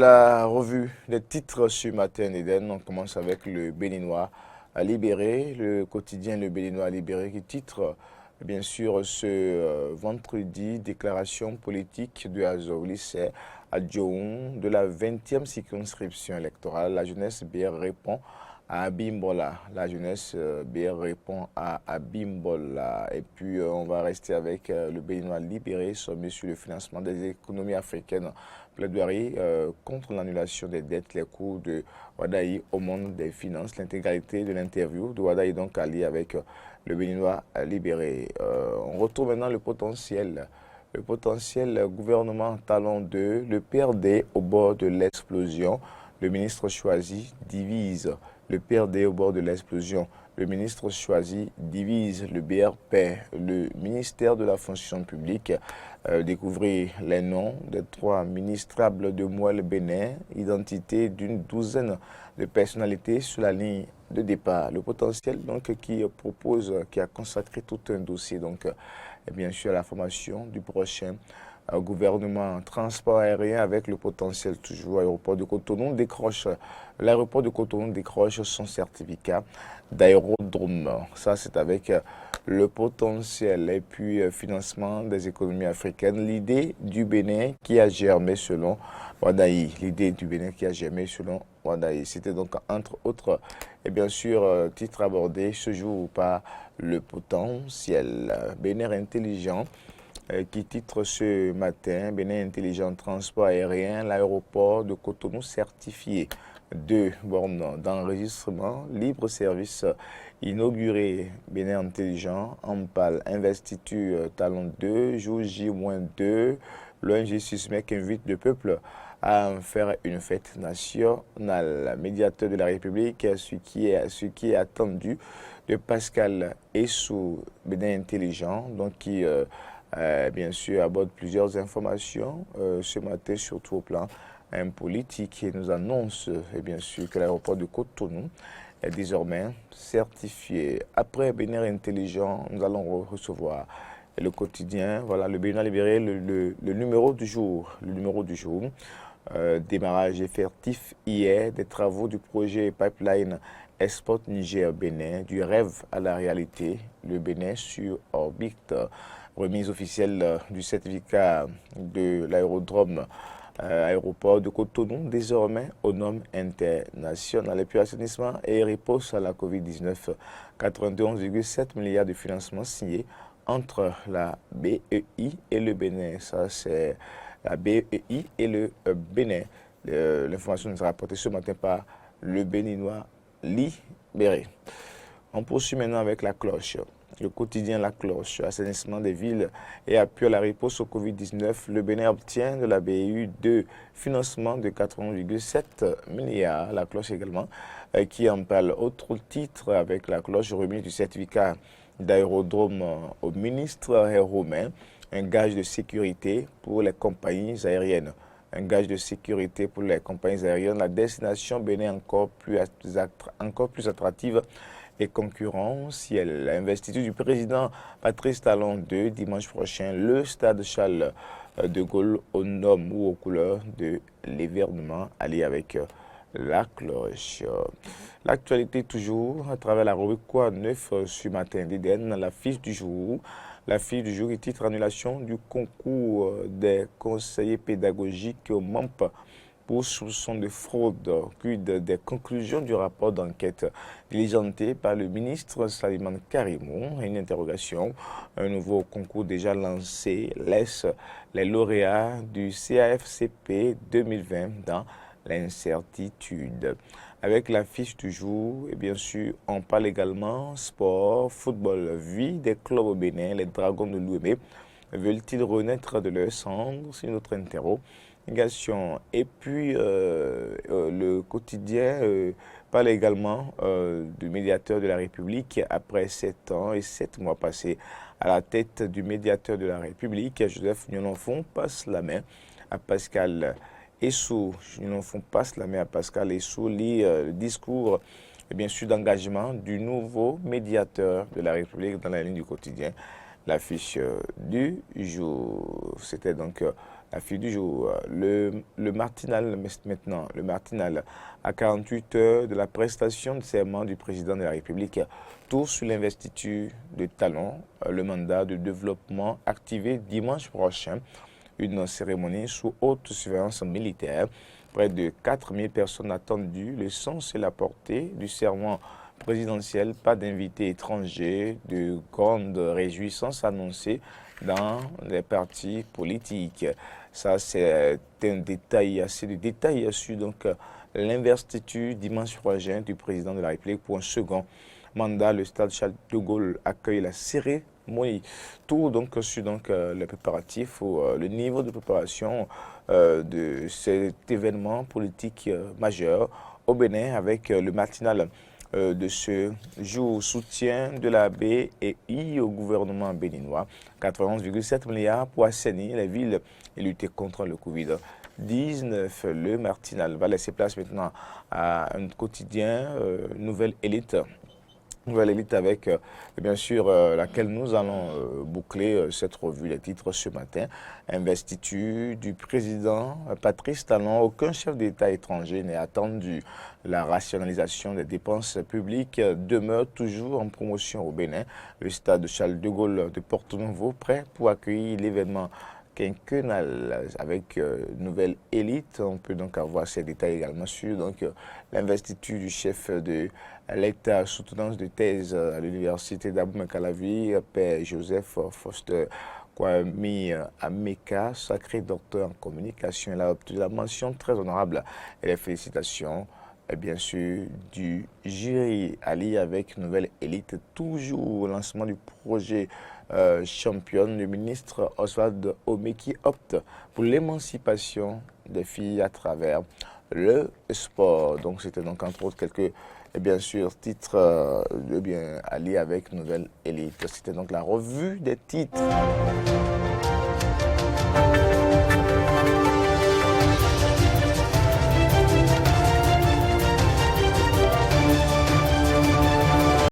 La revue des titres ce matin, Eden, on commence avec le Béninois libéré, le quotidien Le Béninois libéré qui titre bien sûr ce vendredi déclaration politique de Azov Lycée à Djoun de la 20e circonscription électorale. La jeunesse BR répond à Abimbola. La jeunesse BR répond à Abimbola. Et puis on va rester avec le Béninois libéré, sommet sur le financement des économies africaines. Plaidoirie contre l'annulation des dettes, les cours de Wadaï au monde des finances. L'intégralité de l'interview de Wadaï donc alliée avec le Béninois libéré. On retrouve maintenant le potentiel. Le potentiel gouvernement talon 2, le PRD au bord de l'explosion. Le ministre choisi divise. Le PRD au bord de l'explosion. Le ministre choisi divise le BRP, le ministère de la fonction publique. Découvrir les noms des 3 ministrables de Mouel Bénin, identité d'une douzaine de personnalités sur la ligne de départ. Le potentiel donc qui propose, qui a consacré tout un dossier donc bien sûr à la formation du prochain gouvernement transport aérien avec le potentiel toujours. L'aéroport de Cotonou décroche son certificat d'aérodrome. Ça, c'est avec le potentiel et puis financement des économies africaines. L'idée du Bénin qui a germé selon Wadaï. L'idée du Bénin qui a germé selon Wadaï. C'était donc entre autres, et bien sûr, titre abordé ce jour par le potentiel. Bénin intelligent qui titre ce matin, Bénin Intelligent Transport Aérien, l'aéroport de Cotonou certifié. 2 bornes d'enregistrement, libre service inauguré, Bénin Intelligent, Ampal, Investiture Talon 2, jour J-2, l'ONG SUSMEC invite le peuple à en faire une fête nationale. Médiateur de la République, ce qui est attendu de Pascal Essou, Bénin Intelligent, donc qui bien sûr aborde plusieurs informations ce matin, surtout au plan politique, et nous annonce bien sûr que l'aéroport de Cotonou est désormais certifié. Après Bénin Intelligent, nous allons recevoir le quotidien, voilà le Bénin libéré, le numéro du jour. Le numéro du jour. Démarrage effectif hier des travaux du projet Pipeline Export Niger-Bénin, du rêve à la réalité, le Bénin sur orbite. Remise officielle du certificat de l'aérodrome aéroport de Cotonou, désormais au nom international. Et puis assainissement et riposte à la Covid-19, 91,7 milliards de financements signés entre la BEI et le Bénin. Ça, c'est la BEI et le Bénin. L'information nous a rapportée ce matin par le Béninois libéré. On poursuit maintenant avec la cloche. Le quotidien La Cloche, assainissement des villes et appui à la riposte au Covid-19. Le Bénin obtient de la BEI de financement de 80,7 milliards. La Cloche également, qui en parle autre titre avec La Cloche, remise du certificat d'aérodrome au ministre romain. Un gage de sécurité pour les compagnies aériennes. Un gage de sécurité pour les compagnies aériennes. La destination Bénin encore plus attractive et concurrentielle. L'investiture du président Patrice Talon 2 dimanche prochain, le stade Charles de Gaulle au nom ou aux couleurs de l'événement allié avec la cloche. L'actualité toujours à travers la rubrique Quoi neuf ce matin d'Éden, la fiche du jour. La fiche du jour est titre annulation du concours des conseillers pédagogiques au MAMP pour soupçon de fraude, quid des conclusions du rapport d'enquête diligenté par le ministre Saliman Karimou. Une interrogation, un nouveau concours déjà lancé laisse les lauréats du CAFCP 2020 dans l'incertitude. Avec la fiche du jour, et bien sûr, on parle également sport, football, vie des clubs au Bénin, les Dragons de l'Ouémé. Veulent-ils renaître de leur cendre? C'est notre interro. Et puis, le quotidien parle également du médiateur de la République après 7 ans et 7 mois passés à la tête du médiateur de la République. Joseph Nyononfon passe la main à Pascal Essou. Nyononfon passe la main à Pascal Essou, lit le discours et bien sûr d'engagement du nouveau médiateur de la République dans la ligne du quotidien. L'affiche du jour. C'était donc la fille du jour. Le Martinal, maintenant, le Martinal, à 48 heures de la prestation de serment du président de la République, tout sur l'investiture de Talon, le mandat de développement activé dimanche prochain. Une cérémonie sous haute surveillance militaire. Près de 4000 personnes attendues. Le sens et la portée du serment présidentiel, pas d'invités étrangers, de grandes réjouissances annoncées dans les partis politiques. Ça, c'est un détail, assez de détails sur donc l'investiture dimanche prochain du président de la République pour un second mandat. Le stade Charles de Gaulle accueille la cérémonie. Tout donc sur donc les préparatifs ou le niveau de préparation de cet événement politique majeur au Bénin avec le matinal de ce jour. Soutien de la BEI au gouvernement béninois. 91,7 milliards pour assainir les villes et lutter contre le Covid-19. Le Martinal va laisser place maintenant à un quotidien Nouvelle Élite. Nouvelle Élite avec, bien sûr, laquelle nous allons boucler cette revue des titres ce matin. Investiture du président Patrice Talon. Aucun chef d'État étranger n'est attendu. La rationalisation des dépenses publiques demeure toujours en promotion au Bénin. Le stade Charles de Gaulle de Porto-Novo prêt pour accueillir l'événement quinquennal avec Nouvelle Élite. On peut donc avoir ces détails également sur l'investiture du chef de l'État, soutenance de thèse à l'université d'Abou-Mekalavi, Père Joseph Foster Kwame Ameka, sacré docteur en communication. Il a obtenu la mention très honorable et les félicitations, et bien sûr, du jury. Ali avec Nouvelle Élite, toujours au lancement du projet championne, le ministre Oswald Omeki opte pour l'émancipation des filles à travers le sport. Donc c'était donc entre autres quelques, et bien sûr, titres bien alliés avec Nouvelle Élite. C'était donc la revue des titres.